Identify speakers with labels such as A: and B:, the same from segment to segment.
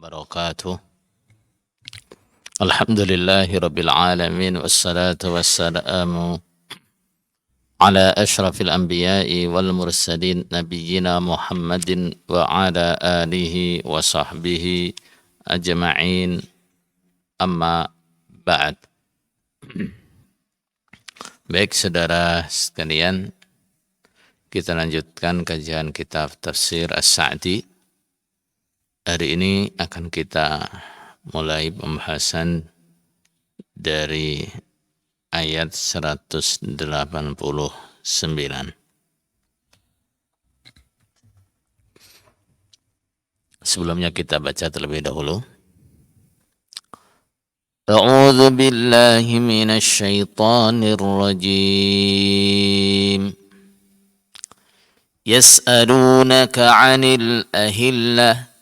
A: وبركاته. الحمد لله رب العالمين، والصلاة والسلام على أشرف الأنبياء والمرسلين نبينا محمد وعلى آله وصحبه أجمعين. أما بعد. Baik saudara sekalian, kita lanjutkan kajian kitab Tafsir As-Sa'di. Hari ini akan kita mulai pembahasan dari ayat 189. Sebelumnya kita baca terlebih dahulu. A'udzu billahi minasy syaithanir rajim. Yas'alunaka 'anil ahillah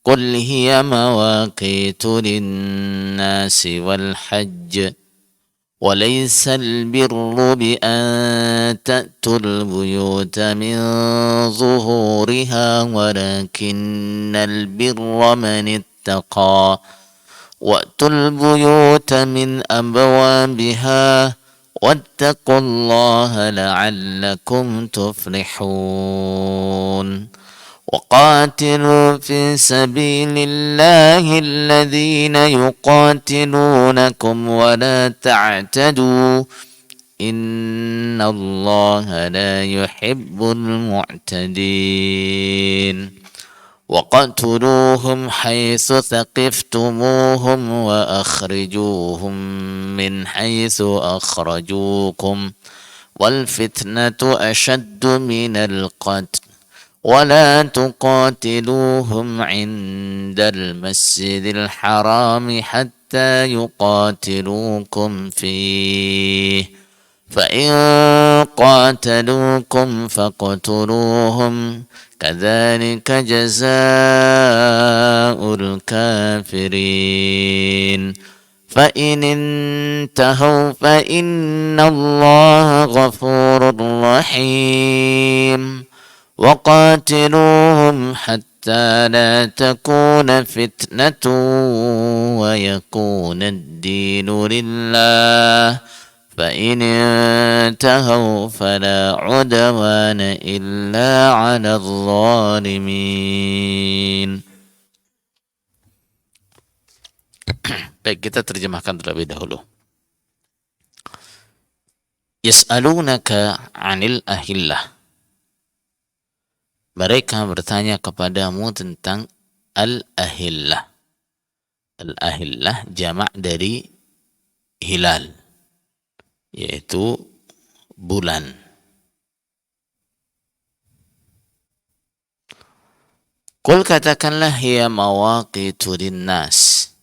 A: قل هي مواقيت للناس والحج وليس البر بأن تأتوا البيوت من ظهورها ولكن البر من اتقى وأتوا البيوت من أبوابها واتقوا الله لعلكم تفلحون وقاتلوا في سبيل الله الذين يقاتلونكم ولا تعتدوا إن الله لا يحب المعتدين وقتلوهم حيث ثقفتموهم وأخرجوهم من حيث أخرجوكم والفتنة أشد من القتل ولا تقاتلوهم عند المسجد الحرام حتى يقاتلوكم فيه فإن قاتلوكم فاقتلوهم كذلك جزاء الكافرين فإن انتهوا فإن الله غفور رحيم وقاتلوهم حتى لا تكون فتنة ويكون الدين لله فإن انتهوا فلا عدوان إلا على الظالمين. Baik, kita terjemahkan terlebih dahulu. Yas'alunaka 'anil ahillah. Mereka bertanya kepadamu tentang al-ahillah. Al-ahillah jamak dari hilal, yaitu bulan. Qul, katakanlah, hiya mawaqitu linnas.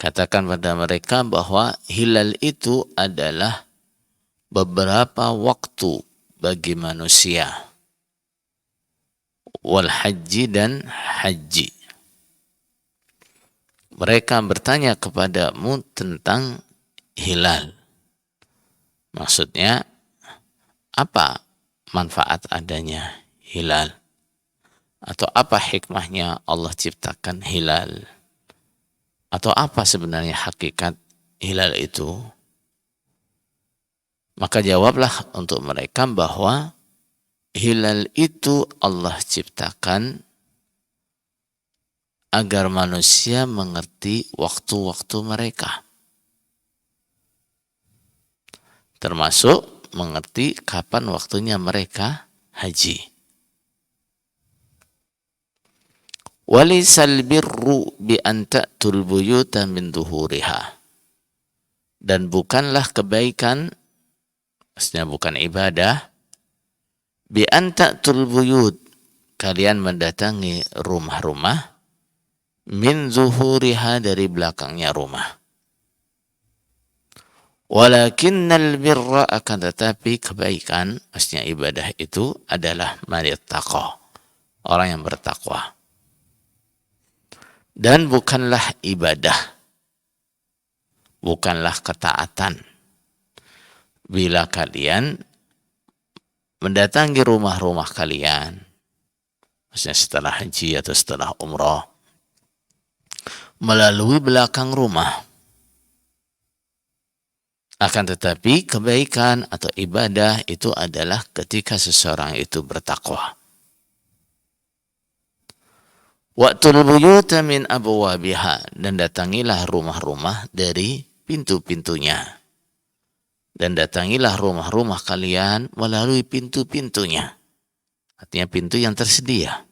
A: Katakan pada mereka bahwa hilal itu adalah beberapa waktu bagi manusia. Wal haji, dan haji. Mereka bertanya kepadamu tentang hilal. Maksudnya, apa manfaat adanya hilal? Atau apa hikmahnya Allah ciptakan hilal? Atau apa sebenarnya hakikat hilal itu? Maka jawablah untuk mereka bahwa hilal itu Allah ciptakan agar manusia mengerti waktu-waktu mereka. Termasuk mengerti kapan waktunya mereka haji. Walaysal birru bi an ta'tul buyuta min dhuhuriha. Dan bukanlah kebaikan, maksudnya bukan ibadah, bi an ta'tul buyut, kalian mendatangi rumah-rumah, min zuhuriha, dari belakangnya rumah. Walakinnal birra, akan tetapi kebaikan, maksudnya ibadah itu adalah manittaqa, orang yang bertakwa. Dan bukanlah ibadah, bukanlah ketaatan, bila kalian mendatangi rumah-rumah kalian, maksudnya setelah haji atau setelah umrah, melalui belakang rumah. Akan tetapi kebaikan atau ibadah itu adalah ketika seseorang itu bertakwa. Wa'tul buyuta min abwabiha, dan datangilah rumah-rumah dari pintu-pintunya. Dan datangilah rumah-rumah kalian melalui pintu-pintunya. Artinya pintu yang tersedia.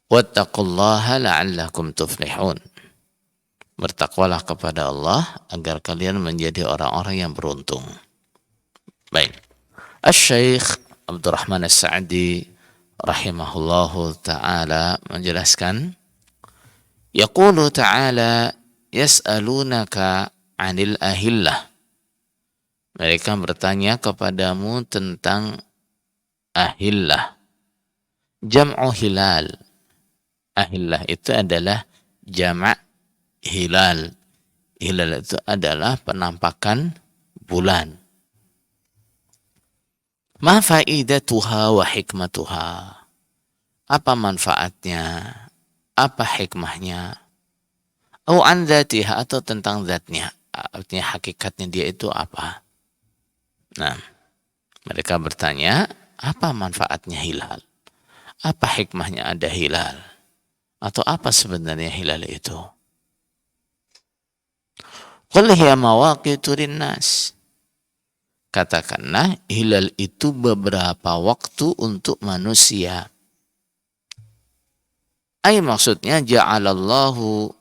A: Wattaqullaha la'allakum tuflihun. Bertakwalah kepada Allah agar kalian menjadi orang-orang yang beruntung. Baik. Asy-Syaikh Abdurrahman As-Sa'di rahimahullahu ta'ala menjelaskan, yaqulu ta'ala yas'alunaka 'anil ahillah. Mereka bertanya kepadamu tentang ahillah. Jam'u hilal. Ahillah itu adalah jama' hilal. Hilal itu adalah penampakan bulan. Ma faidatuha wa hikmatuha. Apa manfaatnya? Apa hikmahnya? Au an dzatiha, atau tentang zatnya. Artinya hakikatnya dia itu apa? Nah, mereka bertanya, apa manfaatnya hilal? Apa hikmahnya ada hilal? Atau apa sebenarnya hilal itu? Qul hiya mawaqitu linnas. Katakanlah hilal itu beberapa waktu untuk manusia. Ay, maksudnya ja'alahallahu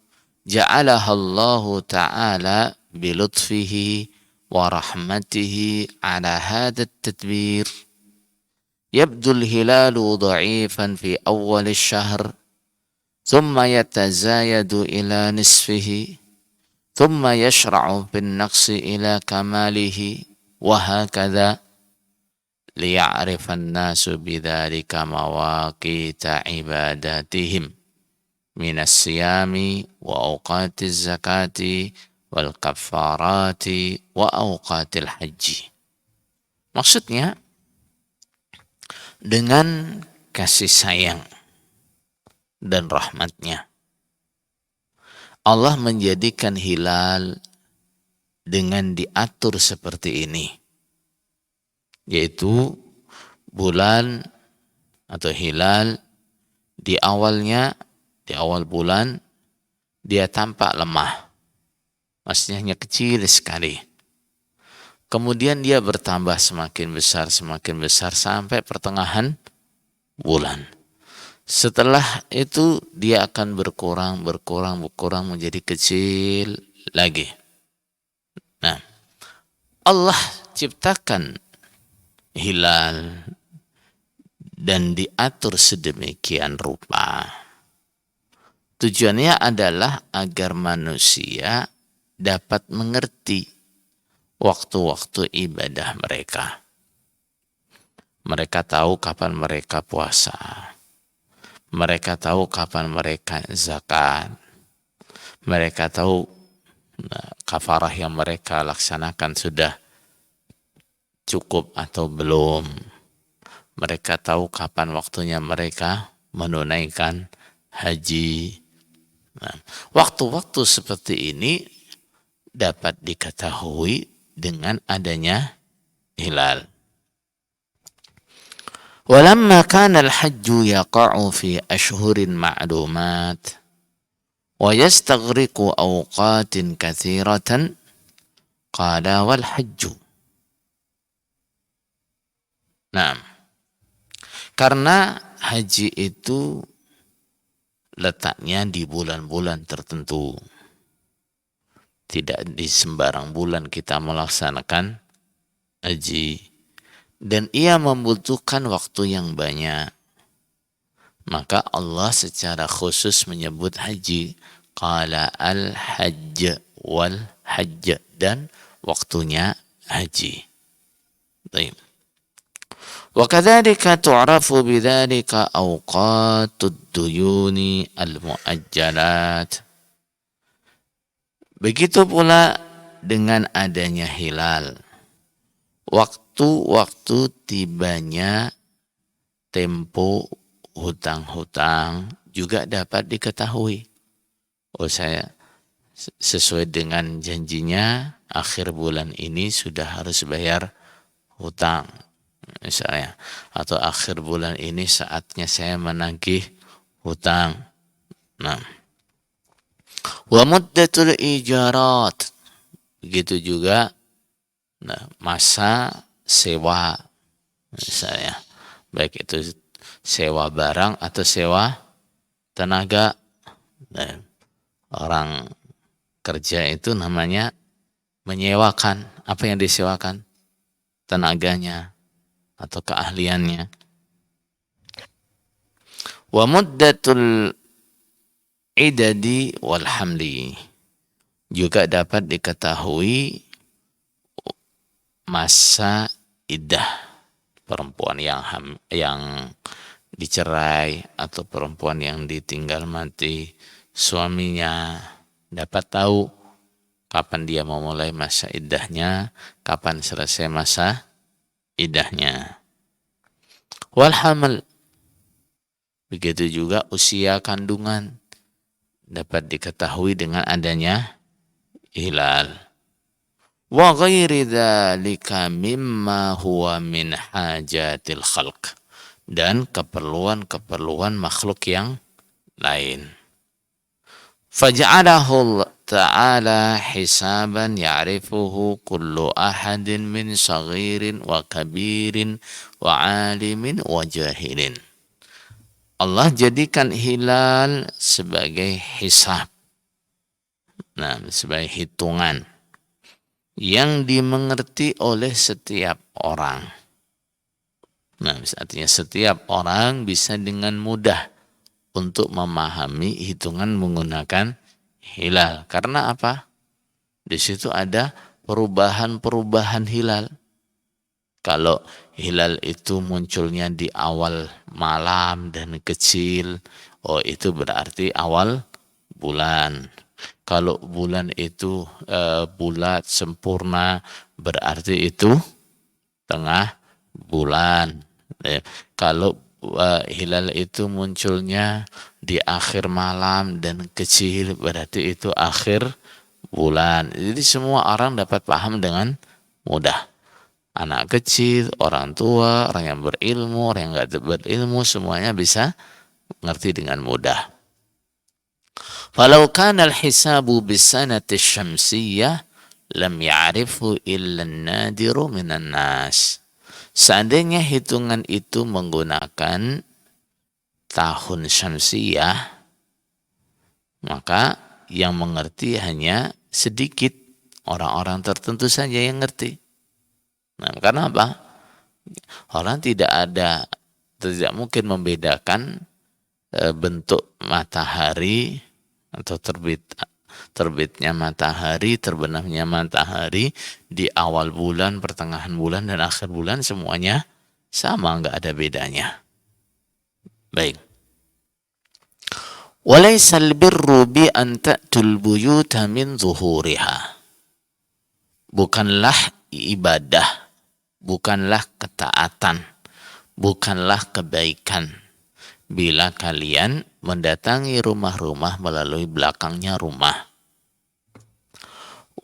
A: ta'ala bilutfihi wa rahmatihi ala hadha at-tadbir. Yabdu al-hilalu dha'ifan fi awwal ash-shahr, thumma yatazayadu ila nisfihi, thumma yashra'u bin naqsi ila kamalihi, وهكذا ليعرف الناس بذلك مواقيت عباداتهم من الصيام وأوقات الزكاة والكفارات وأوقات الحج. Maksudnya, dengan kasih sayang dan rahmatnya, Allah menjadikan hilal dengan diatur seperti ini, yaitu bulan atau hilal di awal bulan dia tampak lemah, maksudnya hanya kecil sekali. Kemudian dia bertambah semakin besar sampai pertengahan bulan. Setelah itu dia akan berkurang menjadi kecil lagi. Nah, Allah ciptakan hilal dan diatur sedemikian rupa. Tujuannya adalah agar manusia dapat mengerti waktu-waktu ibadah mereka. Mereka tahu kapan mereka puasa. Mereka tahu kapan mereka zakat. Mereka tahu kafarah yang mereka laksanakan sudah cukup atau belum. Mereka tahu kapan waktunya mereka menunaikan haji. Nah, waktu-waktu seperti ini dapat diketahui dengan adanya hilal. Walamma kana al-hajju yaqa'u fi ashhurin ma'lumat wa yastaghriqu awqatin katsiratan qala wal hajju. Nah, karena haji itu letaknya di bulan-bulan tertentu, tidak di sembarang bulan kita melaksanakan haji, dan ia membutuhkan waktu yang banyak. Maka Allah secara khusus menyebut haji, qala al-hajj wal hajj, dan waktunya haji. Baik. Wa kadzalika tu'rafu bidzalika awqatud duyuni al-muajjalat. Begitu pula dengan adanya hilal, waktu-waktu tibanya tempo hutang-hutang juga dapat diketahui. Oh saya sesuai dengan janjinya akhir bulan ini sudah harus bayar hutang misalnya, atau akhir bulan ini saatnya saya menagih hutang. Nah, wa muddatul ijarat, begitu juga masa sewa misalnya, baik itu sewa barang atau sewa tenaga. Nah, orang kerja itu namanya menyewakan. Apa yang disewakan? Tenaganya atau keahliannya. Wa muddatul idadi wal hamli, juga dapat diketahui masa iddah perempuan yang dicerai atau perempuan yang ditinggal mati suaminya, dapat tahu kapan dia mau mulai masa iddahnya, kapan selesai masa iddahnya. Wal hamil, begitu juga usia kandungan dapat diketahui dengan adanya hilal. Wa ghairi dzalika mimma huwa min hajatil khalq, dan keperluan-keperluan makhluk yang lain. Faj'alahu ta'ala hisaban ya'rifuhu kullu ahadin min saghirin wa kabirin wa alimin wa jahilin. Allah jadikan hilal sebagai hisab. Nah, sebagai hitungan yang dimengerti oleh setiap orang. Nah, artinya setiap orang bisa dengan mudah untuk memahami hitungan menggunakan hilal. Karena apa? Di situ ada perubahan-perubahan hilal. Kalau hilal itu munculnya di awal malam dan kecil, oh itu berarti awal bulan. Kalau bulan itu bulat sempurna, berarti itu tengah bulan. Kalau hilal itu munculnya di akhir malam dan kecil, berarti itu akhir bulan. Jadi semua orang dapat paham dengan mudah. Anak kecil, orang tua, orang yang berilmu, orang yang tidak berilmu, semuanya bisa mengerti dengan mudah. Falau kana al-hisabu bisanati syamsiyah lam ya'rifu illa an-nadiru minan nas. Seandainya hitungan itu menggunakan tahun syamsiyah, maka yang mengerti hanya sedikit, orang-orang tertentu saja yang ngerti. Nah, karena apa? Orang tidak mungkin membedakan bentuk matahari atau terbitnya matahari, terbenamnya matahari di awal bulan, pertengahan bulan, dan akhir bulan, semuanya sama, nggak ada bedanya. Baik. Walaysal birru bi an ta'tul buyuta min zuhuriha. Bukanlah ibadah, bukanlah ketaatan, bukanlah kebaikan bila kalian mendatangi rumah-rumah melalui belakangnya rumah.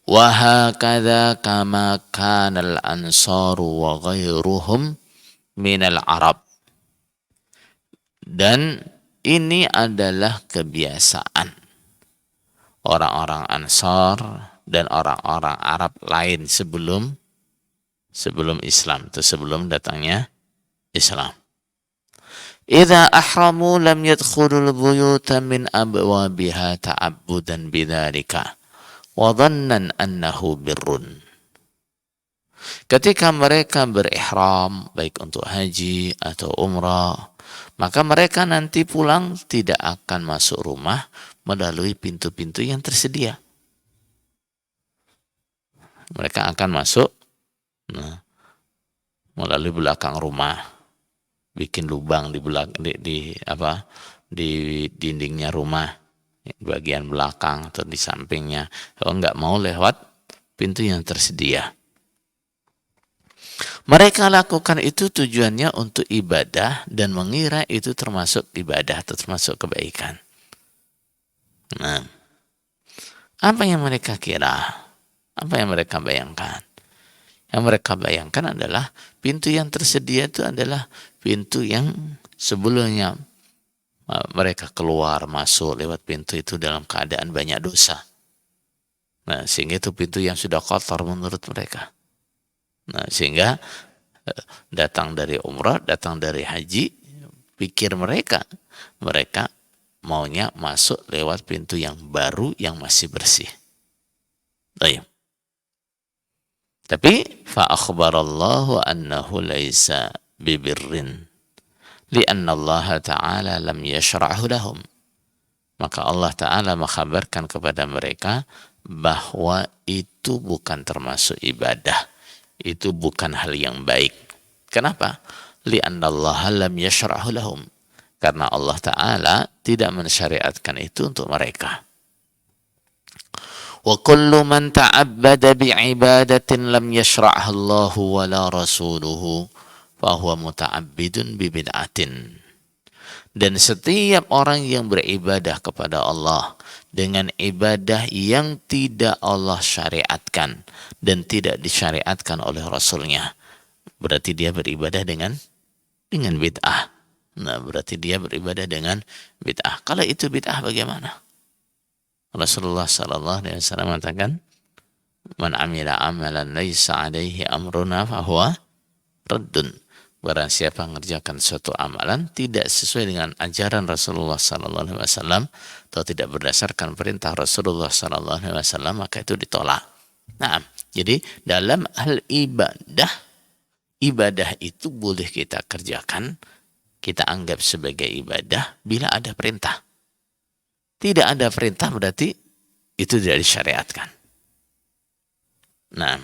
A: Wa hakadha kama kana al-ansaru wa ghairuhum minal Arab. Dan ini adalah kebiasaan orang-orang Ansar dan orang-orang Arab lain sebelum Islam, atau sebelum datangnya Islam. Idza ahramu lam yadkhulul buyuta min abwabiha ta'abbudan bidzalika wa dhannan annahu birrun. Ketika mereka berihram baik untuk haji atau umrah, maka mereka nanti pulang tidak akan masuk rumah melalui pintu-pintu yang tersedia. Mereka akan masuk melalui belakang rumah, bikin lubang di dindingnya rumah, bagian belakang atau di sampingnya. Kalau nggak mau lewat pintu yang tersedia. Mereka lakukan itu tujuannya untuk ibadah dan mengira itu termasuk ibadah atau termasuk kebaikan. Nah, Apa yang mereka kira? Apa yang mereka bayangkan? Yang mereka bayangkan adalah pintu yang tersedia itu adalah pintu yang sebelumnya mereka keluar masuk lewat pintu itu dalam keadaan banyak dosa. Nah, sehingga itu pintu yang sudah kotor menurut mereka. Nah, sehingga datang dari umrah, datang dari haji, pikir mereka maunya masuk lewat pintu yang baru yang masih bersih. Baik. Tapi fa akhbarallahu annahu laisa bibirrin li'anna Allah Ta'ala lam yashra'hu lahum. Maka Allah Ta'ala mengkhabarkan kepada mereka bahwa itu bukan termasuk ibadah. Itu bukan hal yang baik. Kenapa? Li'anna Allah lam yashra'hu lahum. Karena Allah Ta'ala tidak mensyariatkan itu untuk mereka. Wa kullu man ta'abbada bi'ibadatin lam yashra'ha Allahu wa la rasuluhu fahuwa muta'abbidun bibid'atin. Dan setiap orang yang beribadah kepada Allah dengan ibadah yang tidak Allah syariatkan dan tidak disyariatkan oleh Rasulnya, berarti dia beribadah dengan bid'ah. Nah, berarti dia beribadah dengan bid'ah. Kalau itu bid'ah bagaimana? Rasulullah sallallahu alaihi wasallam mengatakan, "Man 'amila 'amalan laisa 'alaihi amruna fahuwa raddun." Barang siapa mengerjakan suatu amalan tidak sesuai dengan ajaran Rasulullah sallallahu alaihi wasallam atau tidak berdasarkan perintah Rasulullah sallallahu alaihi wasallam, maka itu ditolak. Nah, jadi dalam hal ibadah itu boleh kita kerjakan, kita anggap sebagai ibadah bila ada perintah. Tidak ada perintah berarti itu tidak disyariatkan. Nah,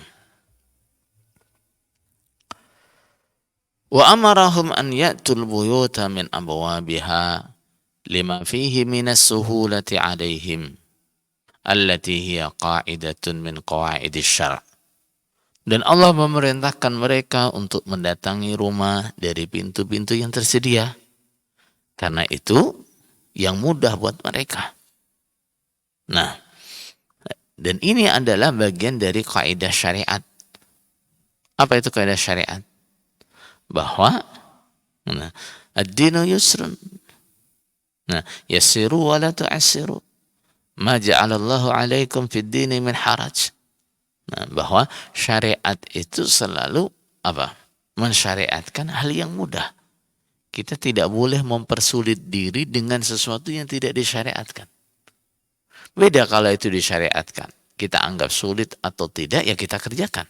A: wa amarahum an ya'tul buyuta min abwabiha lima fihi minas suhulati 'alaihim allati hiya qa'idatun min qawaidis syara'. Dan Allah memerintahkan mereka untuk mendatangi rumah dari pintu-pintu yang tersedia. Karena itu yang mudah buat mereka. Nah, dan ini adalah bagian dari kaidah syariat. Apa itu kaidah syariat? Bahwa ad-dinu yusrun. Nah, yassiru wa la tu'assiru. Ma ja'alallahu 'alaikum fid dini min haraj. Nah, bahwa syariat itu selalu apa? Mensyariatkan hal yang mudah. Kita tidak boleh mempersulit diri dengan sesuatu yang tidak disyariatkan. Beda kalau itu disyariatkan. Kita anggap sulit atau tidak, ya kita kerjakan.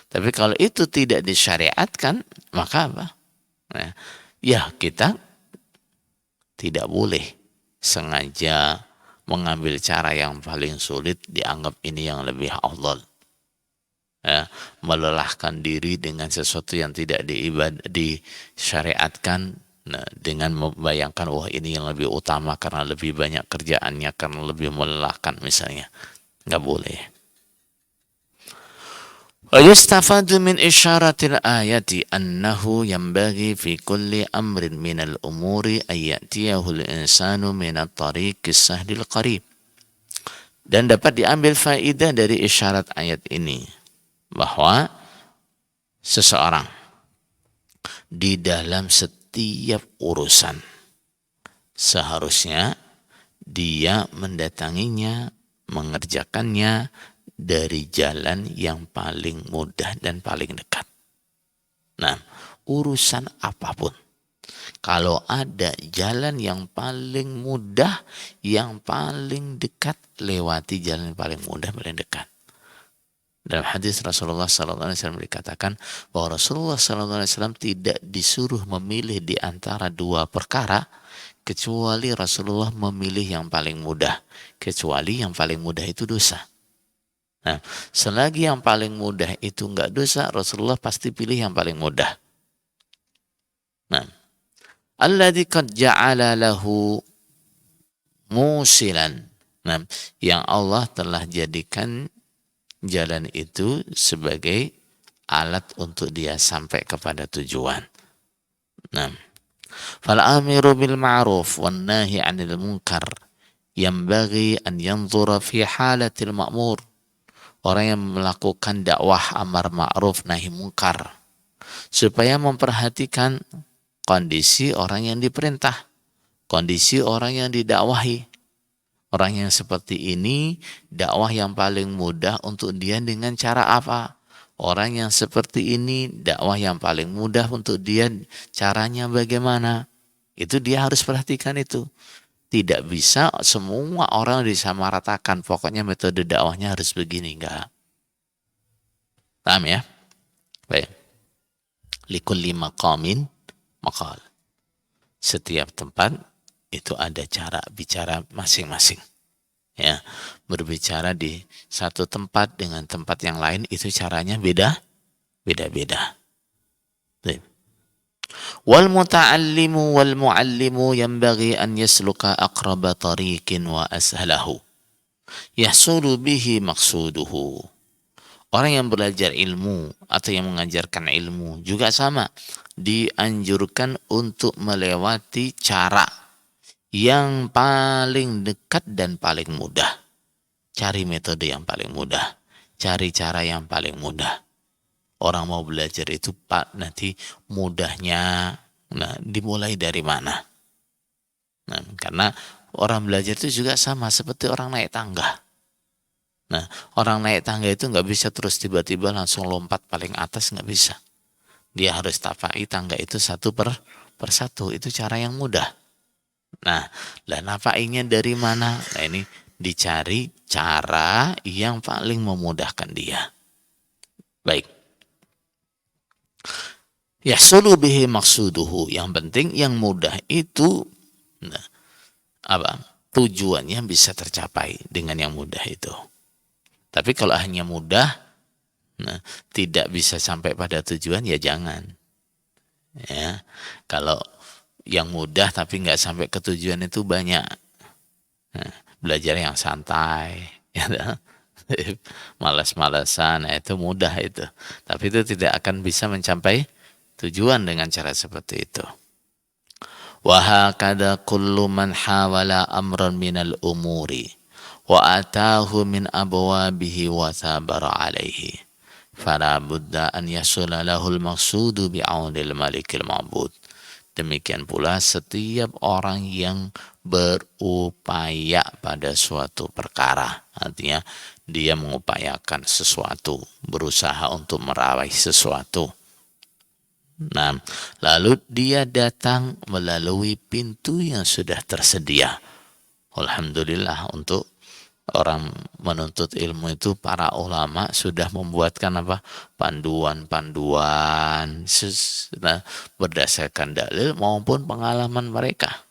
A: Tapi kalau itu tidak disyariatkan, maka apa? Nah, ya kita tidak boleh sengaja mengambil cara yang paling sulit, dianggap ini yang lebih afdal. Ya, melelahkan diri dengan sesuatu yang tidak disyariatkan, nah, dengan membayangkan wah ini yang lebih utama karena lebih banyak kerjaannya, karena lebih melelahkan misalnya. Nggak boleh. Wa yustafadu min isyaratil ayati annahu yanbaghi fi kulli amrin minal umuri ayyatiyahu al-insanu minat tariqis sahdil qarib. Dan dapat diambil faedah dari isyarat ayat ini bahwa seseorang di dalam setiap urusan seharusnya dia mendatanginya, mengerjakannya dari jalan yang paling mudah dan paling dekat. Nah, urusan apapun, kalau ada jalan yang paling mudah, yang paling dekat, lewati jalan yang paling mudah, paling dekat. Dalam hadis Rasulullah SAW dikatakan bahwa Rasulullah SAW tidak disuruh memilih di antara dua perkara kecuali Rasulullah memilih yang paling mudah. Kecuali yang paling mudah itu dosa. Nah, selagi yang paling mudah itu enggak dosa, Rasulullah pasti pilih yang paling mudah. Nah, alladzi qad ja'ala lahu musilan. Nah, yang Allah telah jadikan jalan itu sebagai alat untuk dia sampai kepada tujuan. Nah, fal amiru bil ma'ruf wan nahi 'anil munkar Yambaghi an yanzura fi halatil ma'mur. Orang yang melakukan dakwah amar ma'ruf nahi mungkar, supaya memperhatikan kondisi orang yang diperintah, kondisi orang yang didakwahi. Orang yang seperti ini, dakwah yang paling mudah untuk dia dengan cara apa? Orang yang seperti ini, dakwah yang paling mudah untuk dia, caranya bagaimana? Itu dia harus perhatikan itu. Tidak bisa semua orang disamaratakan. Pokoknya metode dakwahnya harus begini, enggak. Paham ya? Baik. Likulli maqamin maqal. Setiap tempat itu ada cara bicara masing-masing. Ya, berbicara di satu tempat dengan tempat yang lain itu caranya beda-beda. Wal muta'allimu wal mu'allimu yanbaghi an yasluka aqraba tariqin wa ashalahu yahsulu bihi maqsuduhu. Orang yang belajar ilmu atau yang mengajarkan ilmu juga sama, dianjurkan untuk melewati cara yang paling dekat dan paling mudah. Cari metode yang paling mudah, cari cara yang paling mudah. Orang mau belajar itu Pak, nanti mudahnya, nah dimulai dari mana? Nah, karena orang belajar itu juga sama seperti orang naik tangga. Nah, orang naik tangga itu nggak bisa terus tiba-tiba langsung lompat paling atas, nggak bisa. Dia harus tapai tangga itu satu per satu, itu cara yang mudah. Nah, dan napainya dari mana? Nah, ini dicari cara yang paling memudahkan dia. Baik. Yahsulu bihi maqsuduhu. Yang penting yang mudah itu, nah, tujuannya bisa tercapai dengan yang mudah itu. Tapi kalau hanya mudah, nah, tidak bisa sampai pada tujuan, ya jangan. Ya, kalau yang mudah tapi nggak sampai ke tujuan itu banyak. Nah, belajar yang santai, ya, malas-malasan, nah, itu mudah itu. Tapi itu tidak akan bisa mencapai tujuan dengan cara seperti itu. Wa hakadha kullu man hawala amran minal umuri wa atahu min abwabihi wa sabara alaihi fala budda an yasula lahul maqsudu bi'aunil malikil ma'bud. Demikian pula setiap orang yang berupaya pada suatu perkara, artinya dia mengupayakan sesuatu, berusaha untuk meraih sesuatu. Nah, lalu dia datang melalui pintu yang sudah tersedia. Alhamdulillah, untuk orang menuntut ilmu itu para ulama sudah membuatkan panduan-panduan berdasarkan dalil maupun pengalaman mereka.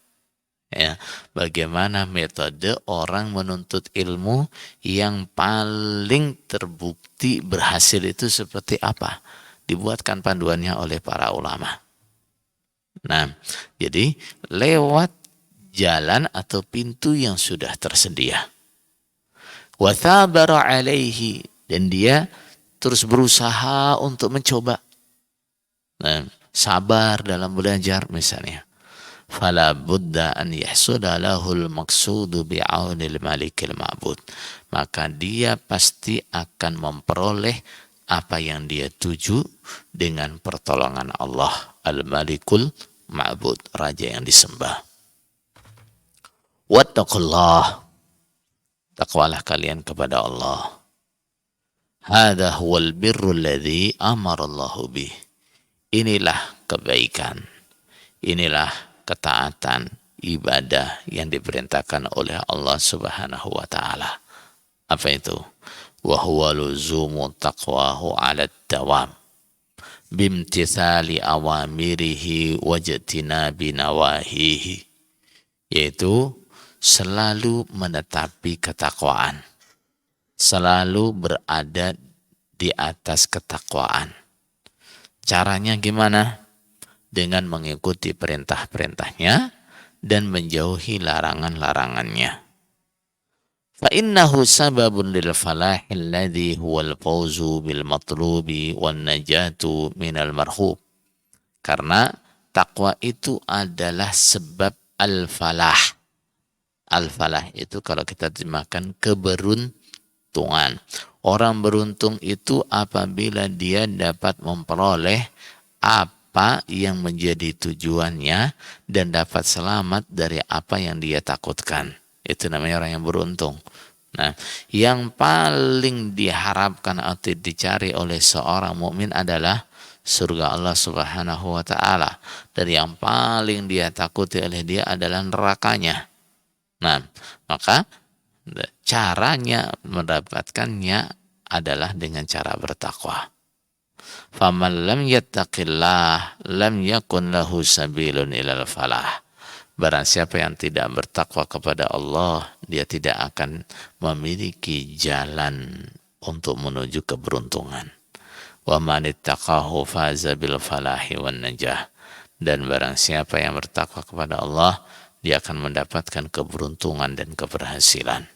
A: Ya, bagaimana metode orang menuntut ilmu yang paling terbukti berhasil itu seperti apa? Dibuatkan panduannya oleh para ulama. Nah, jadi lewat jalan atau pintu yang sudah tersedia. Wa thabara alaihi, dan dia terus berusaha untuk mencoba. Nah, sabar dalam belajar misalnya. Fala budda an yahsula lahul maqsudu bi'aunil malikil ma'bud. Maka dia pasti akan memperoleh apa yang dia tuju dengan pertolongan Allah al-malikul ma'bud, raja yang disembah. Wattaqullah, takwalah kalian kepada Allah. Hadha huwal birrul ladzi amarallahu bih. Inilah kebaikan, inilah ketaatan, ibadah yang diperintahkan oleh Allah Subhanahu wa taala. Apa itu? Wa huwa luzumu taqwahu 'ala dawam bimtithali awamirihi wajtinabi nawahihi, yaitu selalu menetapi ketakwaan, selalu berada di atas ketakwaan. Caranya gimana? Dengan mengikuti perintah-perintahnya dan menjauhi larangan-larangannya. فإنه سبب للفلاح الذي هو الفوز بالمطلوب والنجاة من المرهوب. Karena takwa itu adalah sebab al-falah. Al-falah itu kalau kita terjemahkan keberuntungan. Orang beruntung itu apabila dia dapat memperoleh apa yang menjadi tujuannya dan dapat selamat dari apa yang dia takutkan. Itu namanya orang yang beruntung. Nah, yang paling diharapkan atau dicari oleh seorang mukmin adalah surga Allah Subhanahu wa taala. Dan yang paling dia takuti oleh dia adalah nerakanya. Nah, maka caranya mendapatkannya adalah dengan cara bertakwa. Faman lam yattaqillah lam yakun lahu sabilun ilal falah. Barang siapa yang tidak bertakwa kepada Allah, dia tidak akan memiliki jalan untuk menuju keberuntungan. Wa man ittaqahu faza bil falahi wan najah. Dan barang siapa yang bertakwa kepada Allah, dia akan mendapatkan keberuntungan dan keberhasilan.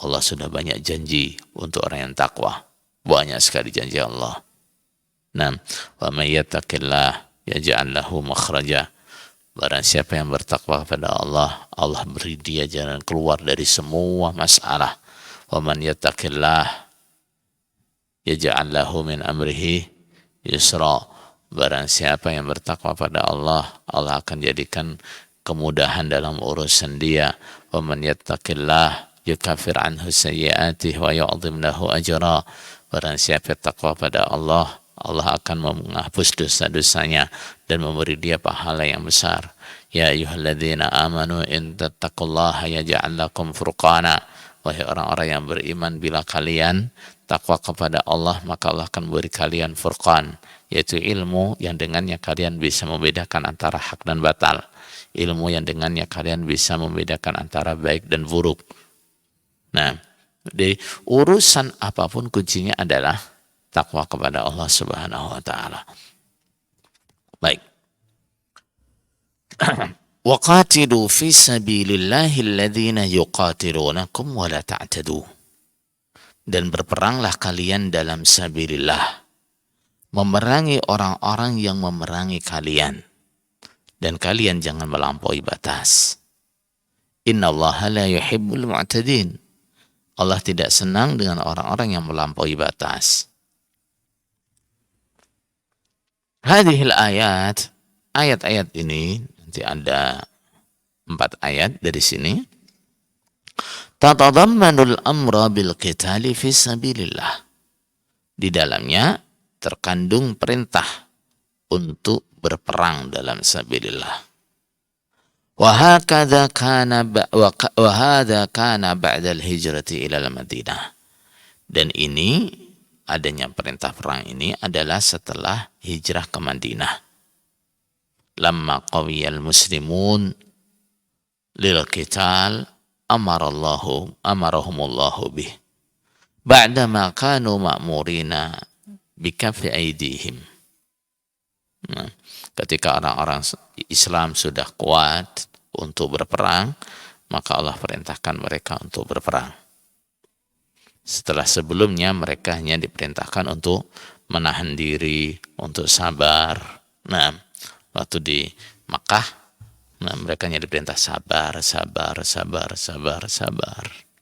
A: Allah sudah banyak janji untuk orang yang takwa. Banyak sekali janji Allah. Nah, wa may yattaqillah yaj'al lahu makhraja. Barang siapa yang bertakwa kepada Allah, Allah beri dia jalan keluar dari semua masalah. Wa man yattaqillah yaj'al lahu min amrihi yusra. Barang siapa yang bertakwa pada Allah, Allah akan jadikan kemudahan dalam urusan dia. Wa man yattaqillah yukaffir anhu sayyi'atihi wa yu'dhim lahu ajra. Barang siapa takwa pada Allah, Allah akan menghapus dosa-dosanya dan memberi dia pahala yang besar. Ya ayyuhalladzina amanu in tattaqullaha yaj'al lakum furqana. Wahai orang-orang yang beriman, bila kalian takwa kepada Allah, maka Allah akan beri kalian furqan, yaitu ilmu yang dengannya kalian bisa membedakan antara hak dan batal. Ilmu yang dengannya kalian bisa membedakan antara baik dan buruk. Nah, di urusan apapun kuncinya adalah takwa kepada Allah Subhanahu wa taala. Baik. Waqatilu fi sabilillahi alladhina yuqatilunakum wa la ta'tadu. Dan berperanglah kalian dalam sabilillah, memerangi orang-orang yang memerangi kalian, dan kalian jangan melampaui batas. Innallaha la yuhibbul mu'tadin. Allah tidak senang dengan orang-orang yang melampaui batas. Hadhil ayat, ayat-ayat ini, nanti ada 4 ayat dari sini. Tatadammanul amra bil qitali fi sabilillah. Di dalamnya terkandung perintah untuk berperang dalam sabilillah. Wa hakadha kana ba'da al-hijrati ila al-Madinah. Dan ini, adanya perintah perang ini adalah setelah hijrah ke Madinah. Lamma qawiyal muslimun lil qital amarahumullahu bih. Ba'dama kanu ma'murina bikaffi aydihim. Nah, ketika orang-orang Islam sudah kuat untuk berperang, maka Allah perintahkan mereka untuk berperang. Setelah sebelumnya mereka hanya diperintahkan untuk menahan diri, untuk sabar. Nah, waktu di Makkah, mereka hanya diperintah sabar.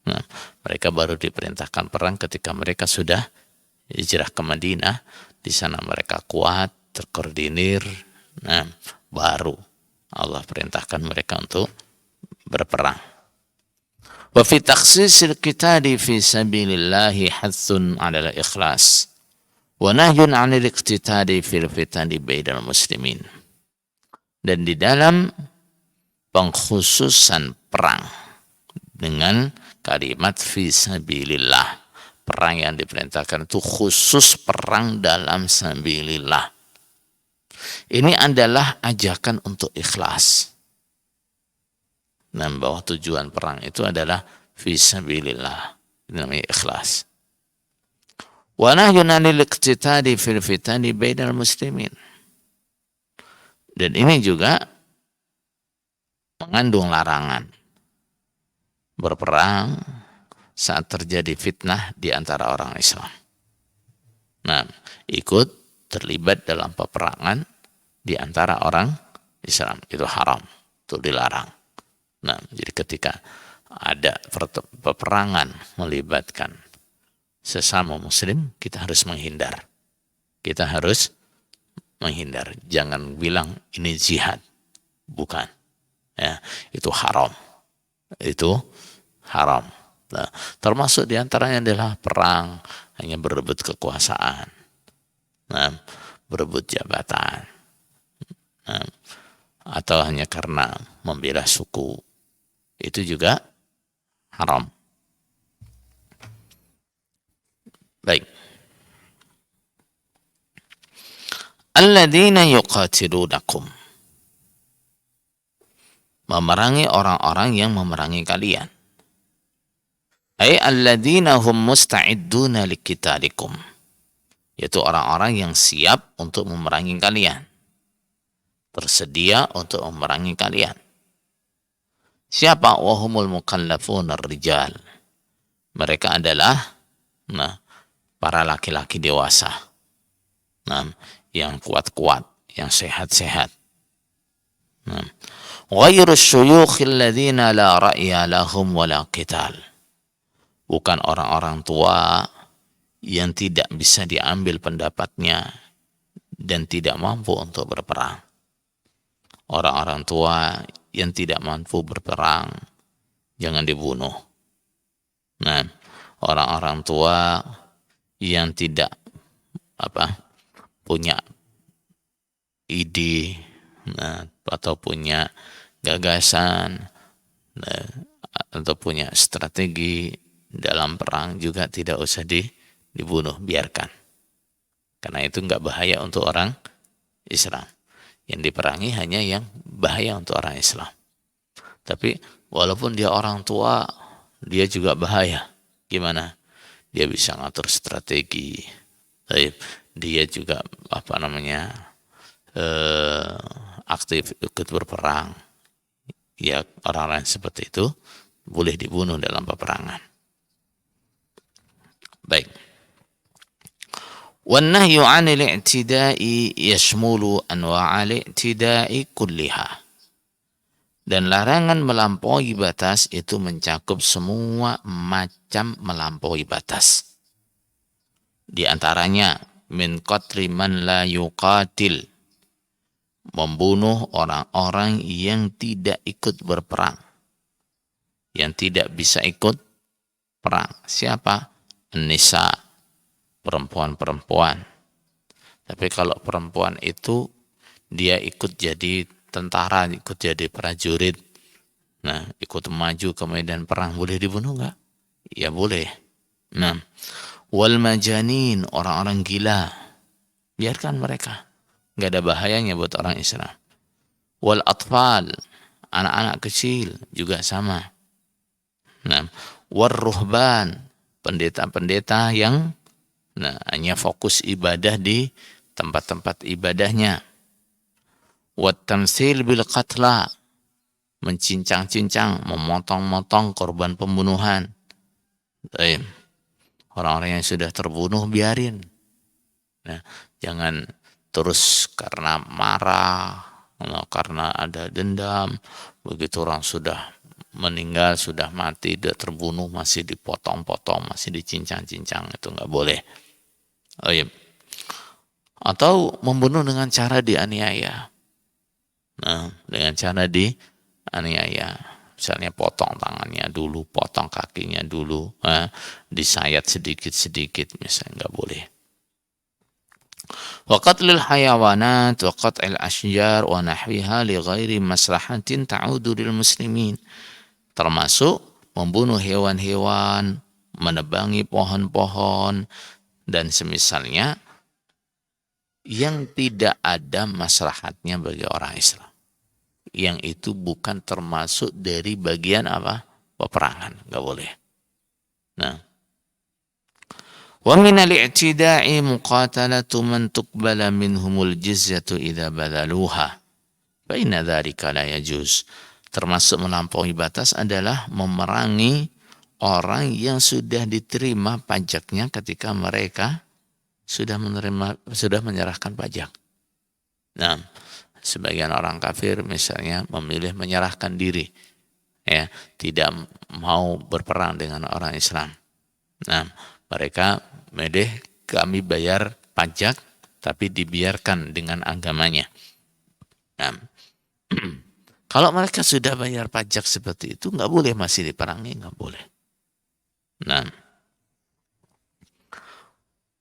A: Nah, mereka baru diperintahkan perang ketika mereka sudah hijrah ke Madinah. Di sana mereka kuat, terkoordinir. Nah, baru Allah perintahkan mereka untuk berperang. Wa fi takhsisil qitali fi sabilillahi hathun 'ala al-ikhlas wa nahyun 'anil iqtitali fil fitani bainal muslimin. Dan di dalam pengkhususan perang dengan kalimat fi sabilillah, perang yang diperintahkan itu khusus perang dalam sabilillah. Ini adalah ajakan untuk ikhlas. Dan bahwa tujuan perang itu adalah fi sabilillah. Ini namanya ikhlas. Wa nahyun 'anil iqtitali fil fitani bainal muslimin. Dan ini juga mengandung larangan berperang saat terjadi fitnah di antara orang Islam. Nah, ikut terlibat dalam peperangan di antara orang Islam itu haram, itu dilarang. Nah, jadi ketika ada peperangan melibatkan sesama muslim, kita harus menghindar. Kita harus menghindar. Jangan bilang ini jihad. Bukan. Ya, itu haram. Itu haram. Nah, termasuk diantaranya adalah perang, hanya berebut kekuasaan. Nah, berebut jabatan. Nah, atau hanya karena membela suku. Itu juga haram. Baik. Alladzina yuqatilunakum. Memerangi orang-orang yang memerangi kalian. Ay alladzina hum musta'idduna liqitalikum. Yaitu orang-orang yang siap untuk memerangi kalian. Tersedia untuk memerangi kalian. Siapa? Wahumul mukallafun ar-rijal. Mereka adalah para laki-laki dewasa. Yang kuat-kuat, yang sehat-sehat. Ghairus syuyukhil ladzina la ra'ya lahum wala qital. Bukan orang-orang tua yang tidak bisa diambil pendapatnya dan tidak mampu untuk berperang. Orang-orang tua yang tidak mampu berperang jangan dibunuh. Orang-orang tua yang tidak punya ide atau punya gagasan atau punya strategi dalam perang juga tidak usah dibunuh, biarkan. Karena itu enggak bahaya untuk orang Islam. Yang diperangi hanya yang bahaya untuk orang Islam. Tapi walaupun dia orang tua, dia juga bahaya. Gimana? Dia bisa ngatur strategi. Dia juga aktif ikut berperang. Ya, orang-orang seperti itu boleh dibunuh dalam peperangan. Baik. Wan nahyu 'anil i'tida'i yashmulu anwa'al i'tida'i kulliha. Dan larangan melampaui batas itu mencakup semua macam melampaui batas. Di antaranya min qatli man la yuqatil, membunuh orang-orang yang tidak ikut berperang, yang tidak bisa ikut perang. Siapa? Nisa, perempuan-perempuan. Tapi kalau perempuan itu dia ikut jadi tentara, ikut jadi prajurit, ikut maju ke medan perang, boleh dibunuh nggak? Ya boleh. Wal majanin, orang-orang gila, biarkan mereka, nggak ada bahayanya buat orang Islam. Wal atfal, anak-anak kecil juga sama. War ruhban, pendeta-pendeta yang hanya fokus ibadah di tempat-tempat ibadahnya. Wat tamsil bil qatla, mencincang-cincang, memotong-motong korban pembunuhan. Orang-orang yang sudah terbunuh biarin. Jangan terus karena marah, karena ada dendam, begitu orang sudah meninggal, sudah mati, dia terbunuh, masih dipotong-potong, masih dicincang-cincang, itu nggak boleh. Atau membunuh dengan cara dianiaya. Dengan cara dianiaya. Misalnya potong tangannya dulu, potong kakinya dulu, disayat sedikit-sedikit, misalnya nggak boleh. Wa qatlil hayawanat wa qat'il ashjar wa nahwiha li ghairi maslahatin ta'udu lil muslimin. Termasuk membunuh hewan-hewan, menebangi pohon-pohon, dan semisalnya yang tidak ada maslahatnya bagi orang Islam. Yang itu bukan termasuk dari bagian peperangan, nggak boleh. Wa min al-i'tida'i muqatalatu man tuqbala minhumul jizyatu idza badaluha. Fa inna dzalika la yajuz. Termasuk melampaui batas adalah memerangi orang yang sudah diterima pajaknya ketika mereka sudah menyerahkan pajak. Sebagian orang kafir misalnya memilih menyerahkan diri. ya, tidak mau berperang dengan orang Islam. Nah, mereka kami bayar pajak tapi dibiarkan dengan agamanya. Nah, kalau mereka sudah bayar pajak seperti itu, nggak boleh masih diperangi, nggak boleh. Nah,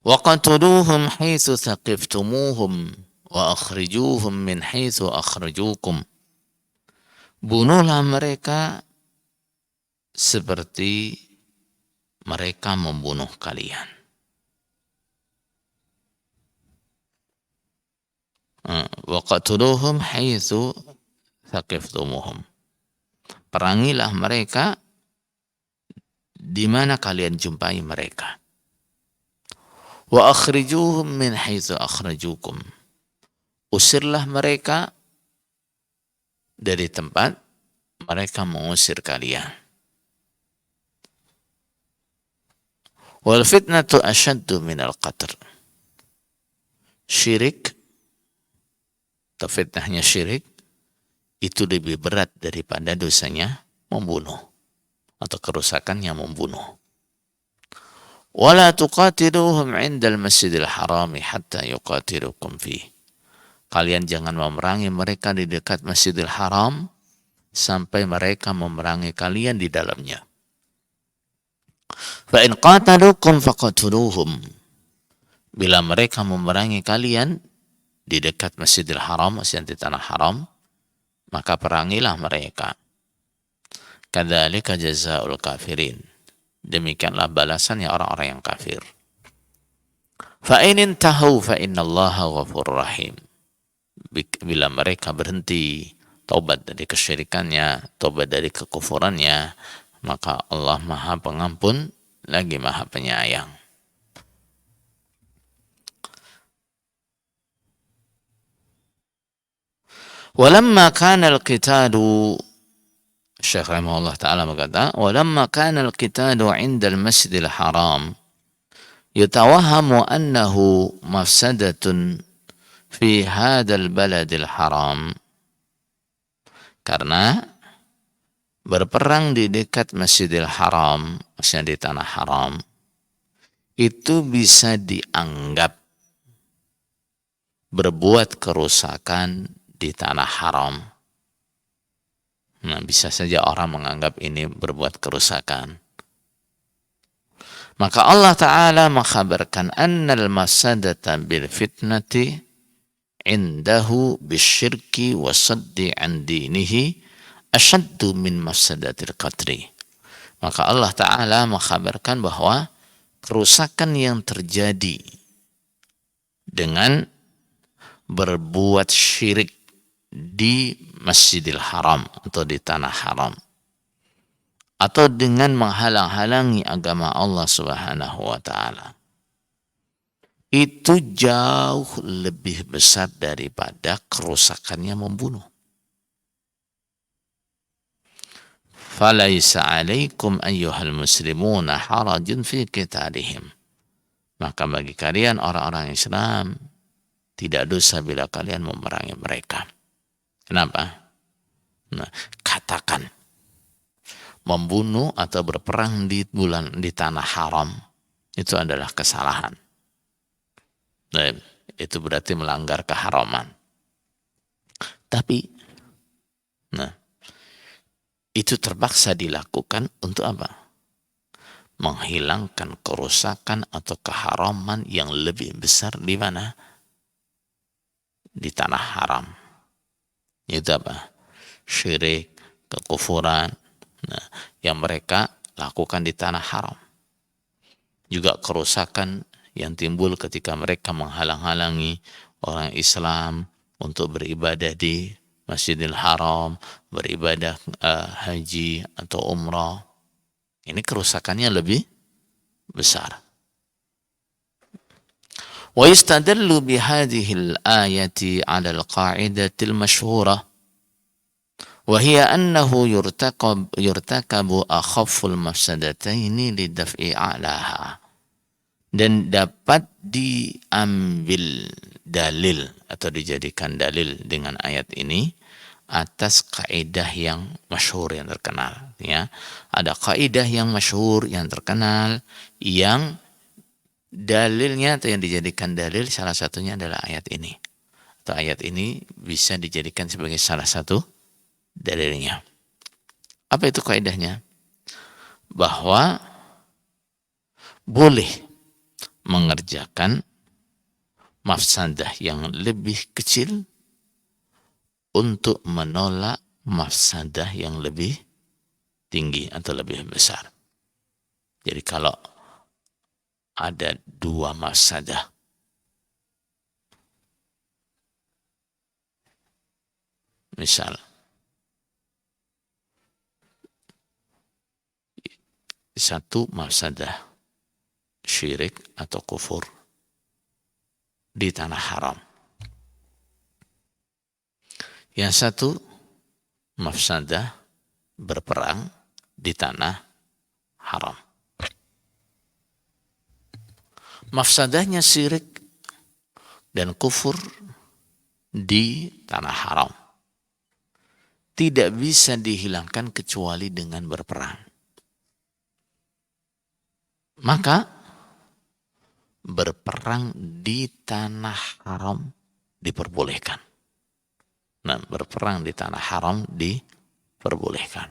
A: وَقَتُلُوهُمْ حَيْثُ ثَقِفْتُمُوهُمْ وَأَخْرِجُوهُمْ مِنْ حَيْثُ أَخْرَجُوكُمْ. Bunuhlah mereka seperti mereka membunuh kalian. وَقَتُلُوهُمْ حَيْثُ ثَقِفْتُمُوهُمْ. Perangilah mereka di mana kalian jumpai mereka. Wa akhrijuhum min haitsu akhrajukum. Usirlah mereka dari tempat mereka mengusir kalian. Wal fitnatu ashaddu minal qatl. Syirik, atau fitnahnya syirik, itu lebih berat daripada dosanya membunuh atau kerusakannya membunuh. Wala tuqatiluhum 'indal masjidil harami hatta yuqatilukum fih. Kalian jangan memerangi mereka di dekat Masjidil Haram sampai mereka memerangi kalian di dalamnya. Fa in qataluukum faqatuluhum. Bila mereka memerangi kalian di dekat Masjidil Haram, masjid di tanah haram, maka perangilah mereka. Kadzalika jazaa'ul kafirin. Demikianlah balasannya orang-orang yang kafir. Fa in intahu fa innallaha ghafurur rahim. Bila mereka berhenti taubat dari kesyirikannya, taubat dari kekufurannya, maka Allah Maha Pengampun lagi Maha Penyayang. Walamma kana al-qitalu, Syekh rahimahullah ta'ala berkata, walamma kana al-qitalu 'inda al-masjidil haram yatawahhamu annahu mafsadatun fi hadzal baladil haram. Karena berperang di dekat Masjidil Haram, maksudnya di tanah haram, itu bisa dianggap berbuat kerusakan di tanah haram. Nah, bisa saja orang menganggap ini berbuat kerusakan. Maka Allah Ta'ala mengkhabarkan annal masadata bil fitnati indahu bisyirki wa saddi an dinihi asyaddu min mafsadatil qatri. Maka Allah Ta'ala mengkhabarkan bahwa kerusakan yang terjadi dengan berbuat syirik di Masjidil Haram atau di tanah haram, atau dengan menghalang-halangi agama Allah Subhanahu wa Ta'ala, itu jauh lebih besar daripada kerusakannya membunuh. Falaisa 'alaikum ayyuhal muslimuna harajun fi qitalihim. Maka bagi kalian orang-orang Islam tidak dosa bila kalian memerangi mereka. Kenapa? Nah, katakan membunuh atau berperang di tanah haram itu adalah kesalahan. Nah, itu berarti melanggar keharaman. Tapi, nah, itu terpaksa dilakukan untuk apa? Menghilangkan kerusakan atau keharaman yang lebih besar di mana? Di tanah haram. Itu apa? Syirik, kekufuran, nah, yang mereka lakukan di tanah haram. Juga kerusakan yang timbul ketika mereka menghalang-halangi orang Islam untuk beribadah di Masjidil Haram, beribadah haji atau umrah. Ini kerusakannya lebih besar. ويستدل بهذه الآية على القاعدة المشهورة وهي أنه يرتكب أخف المفسدتين لدفع أعلاها. Dan dapat diambil dalil atau dijadikan dalil dengan ayat ini atas kaidah yang masyhur yang terkenal, ya. Ada kaidah yang masyhur yang terkenal yang dalilnya atau yang dijadikan dalil salah satunya adalah ayat ini. Atau ayat ini bisa dijadikan sebagai salah satu dalilnya. Apa itu kaidahnya? Bahwa boleh mengerjakan mafsadah yang lebih kecil untuk menolak mafsadah yang lebih tinggi atau lebih besar. Jadi kalau ada dua mafsadah, misal satu mafsadah syirik atau kufur di tanah haram. Yang satu mafsadah berperang di tanah haram. Mafsadahnya syirik dan kufur di tanah haram. Tidak bisa dihilangkan kecuali dengan berperang. Maka berperang di tanah haram diperbolehkan. Nah, berperang di tanah haram diperbolehkan.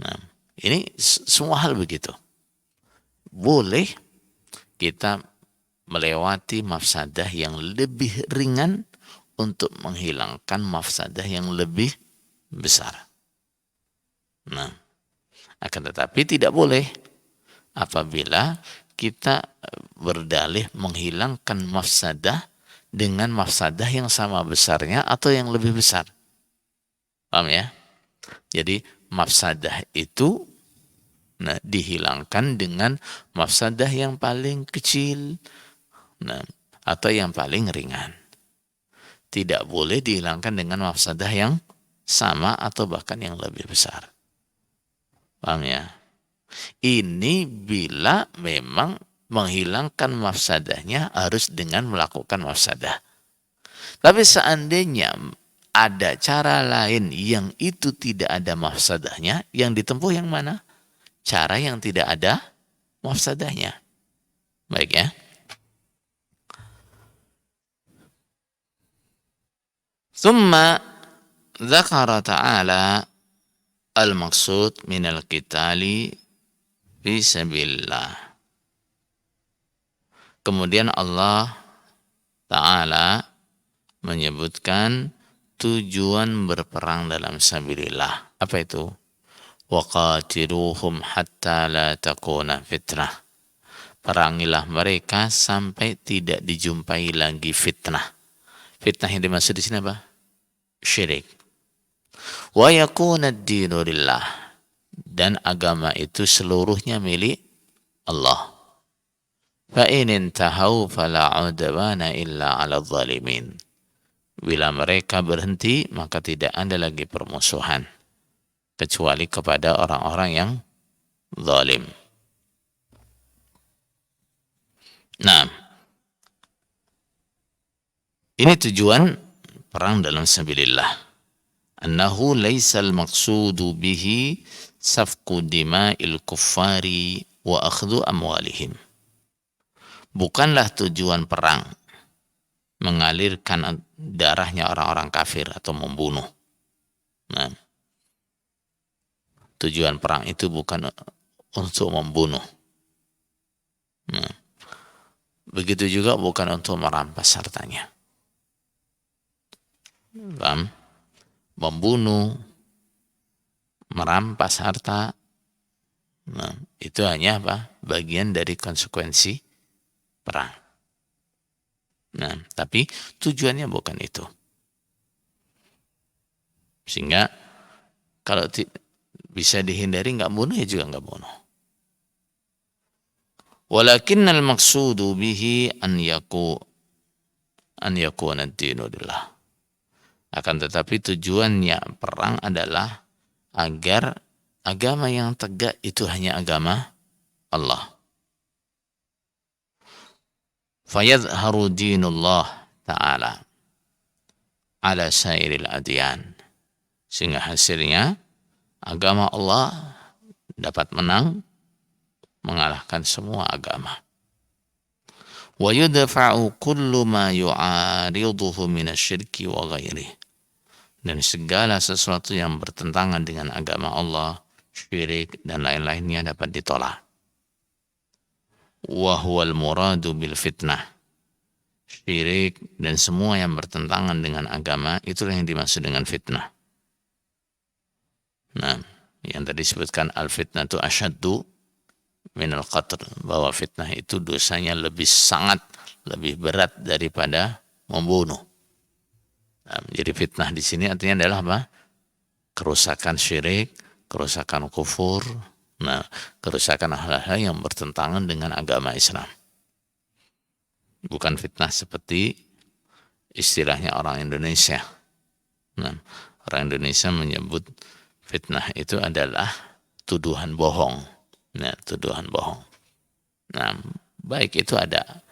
A: Nah, ini semua hal begitu. Boleh kita melewati mafsadah yang lebih ringan untuk menghilangkan mafsadah yang lebih besar. Nah, akan tetapi tidak boleh apabila kita berdalih menghilangkan mafsadah dengan mafsadah yang sama besarnya atau yang lebih besar. Paham ya? Jadi mafsadah itu dihilangkan dengan mafsadah yang paling kecil atau yang paling ringan. Tidak boleh dihilangkan dengan mafsadah yang sama atau bahkan yang lebih besar. Paham ya? Ini bila memang menghilangkan mafsadahnya harus dengan melakukan mafsadah. Tapi seandainya ada cara lain yang itu tidak ada mafsadahnya, yang ditempuh yang mana? Cara yang tidak ada mafsadahnya. Baik ya. Thumma dzakara ta'ala al-maqsud minal qitali fi sabilillah. Kemudian Allah Ta'ala menyebutkan tujuan berperang dalam sabilillah. Apa itu? وَقَاتِلُوهُمْ حَتَّى لَا تَكُونَ fitnah. Perangilah mereka sampai tidak dijumpai lagi fitnah. Fitnah yang dimaksud di sini apa? Syirik. وَيَكُونَ الدِّينُ لِلَّهِ. Dan agama itu seluruhnya milik Allah. فَإِنِ انْتَهَوْا فَلَا عُدْوَانَ إِلَّا عَلَى الظَّالِمِينَ. Bila mereka berhenti, maka tidak ada lagi permusuhan kecuali kepada orang-orang yang zalim. Nah, ini tujuan perang dalam sabilillah. Annahu laisal maqsudu bihi safku dima'il kuffari wa akhdhu amwalihim. Bukanlah tujuan perang mengalirkan darahnya orang-orang kafir atau membunuh. Nah, tujuan perang itu bukan untuk membunuh. Nah, begitu juga bukan untuk merampas hartanya. Paham? Membunuh, merampas harta, nah, itu hanya apa? Bagian dari konsekuensi perang. Nah, tapi tujuannya bukan itu. Sehingga kalau bisa dihindari nggak bunuh ya juga nggak bunuh. Walakinnal maqsudu bihi an yakuna ad-dinu lillah. Akan tetapi tujuannya perang adalah agar agama yang tegak itu hanya agama Allah. Fayadharu dinullah ta'ala ala sairil adyan. Sehingga hasilnya agama Allah dapat menang, mengalahkan semua agama. Wa yudfa'u kullu ma yu'ariduhu minasyirki wa ghairihi. Dan segala sesuatu yang bertentangan dengan agama Allah, syirik dan lain-lainnya dapat ditolak. Wa huwal muradu bil fitnah. Syirik dan semua yang bertentangan dengan agama, itulah yang dimaksud dengan fitnah. Nah, yang tadi disebutkan al-fitnah itu asyaddu minal qatl, bahwa fitnah itu dosanya lebih berat daripada membunuh. Nah, jadi fitnah di sini artinya adalah apa? Kerusakan syirik, kerusakan kufur, nah, kerusakan hal-hal yang bertentangan dengan agama Islam. Bukan fitnah seperti istilahnya orang Indonesia. Nah, orang Indonesia menyebut fitnah itu adalah tuduhan bohong. Nah, tuduhan bohong. Nah, baik itu ada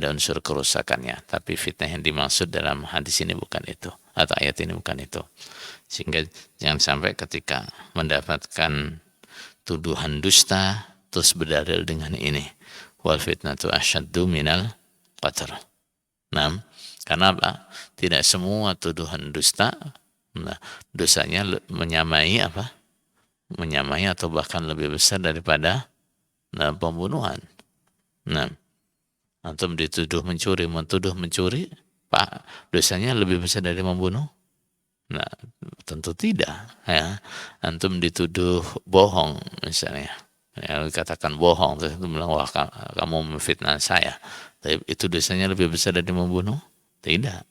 A: unsur kerusakannya, tapi fitnah yang dimaksud dalam hadis ini bukan itu, atau ayat ini bukan itu. Sehingga jangan sampai ketika mendapatkan tuduhan dusta terus berdalil dengan ini, wal fitnatu asyaddu minal qatl. Nah, karena apa? Tidak semua tuduhan dusta, nah, dosanya menyamai apa? Menyamai atau bahkan lebih besar daripada pembunuhan. Nah, antum dituduh mencuri, Pak, dosanya lebih besar dari membunuh? Nah, tentu tidak. Ya. Antum dituduh bohong misalnya, ya, katakan bohong, terus bilang, wah kamu memfitnah saya, tapi itu dosanya lebih besar dari membunuh? Tidak,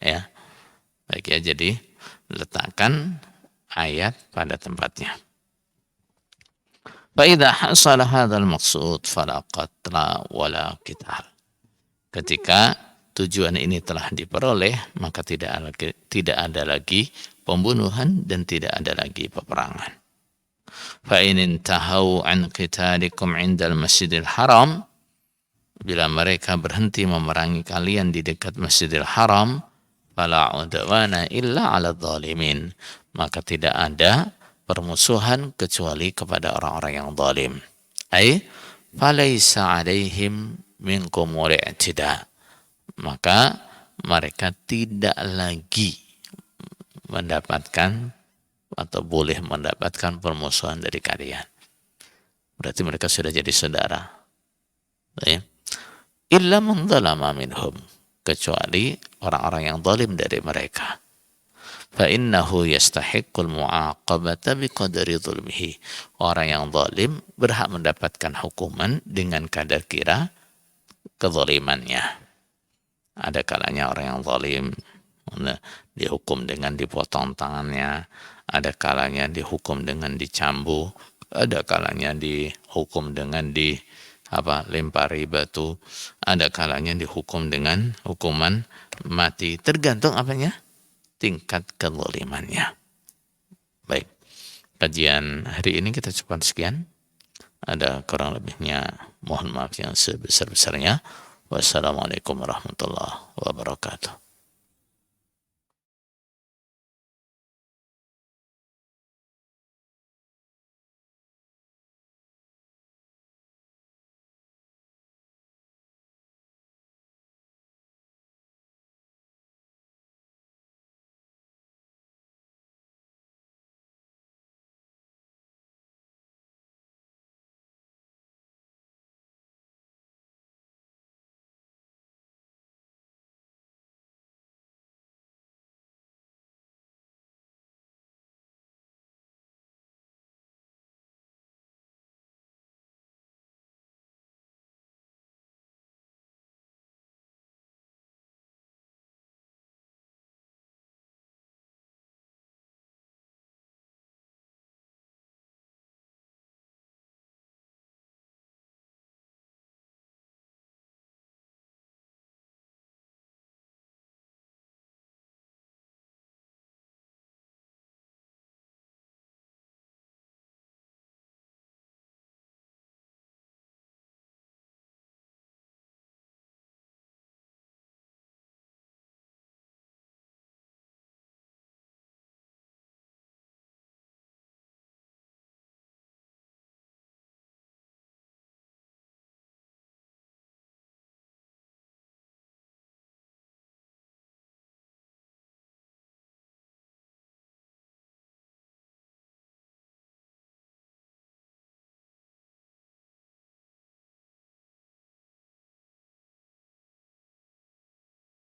A: ya. Baik ya, jadi letakkan ayat pada tempatnya. Fa'idha hasala hadzal maqsud fala qatla wala qital. Ketika tujuan ini telah diperoleh, maka tidak ada lagi pembunuhan dan tidak ada lagi peperangan. Fa in intahau an qitalikum 'indal Masjidil Haram, bila mereka berhenti memerangi kalian di dekat Masjidil Haram, fala 'udwana illa 'alal zalimin, maka tidak ada permusuhan kecuali kepada orang-orang yang zalim. Ai falaisa 'alaihim minkum i'tida, maka mereka tidak lagi mendapatkan atau boleh mendapatkan permusuhan dari kalian. Berarti mereka sudah jadi saudara. Ya. Illa man zalama minhum, kecuali orang-orang yang zalim dari mereka. Fa innahu yastahiqqul mu'aqabata biqadri dzulmihi. Orang yang zalim berhak mendapatkan hukuman dengan kadar kira kezalimannya. Ada kalanya orang yang zalim dihukum dengan dipotong tangannya, ada kalanya dihukum dengan dicambuk, ada kalanya dihukum dengan lempari batu, ada kalanya dihukum dengan hukuman mati, tergantung apanya? Tingkat kezalimannya. Baik, kajian hari ini kita cukupkan sekian. Ada kurang lebihnya mohon maaf yang sebesar-besarnya. Wassalamualaikum warahmatullahi wabarakatuh.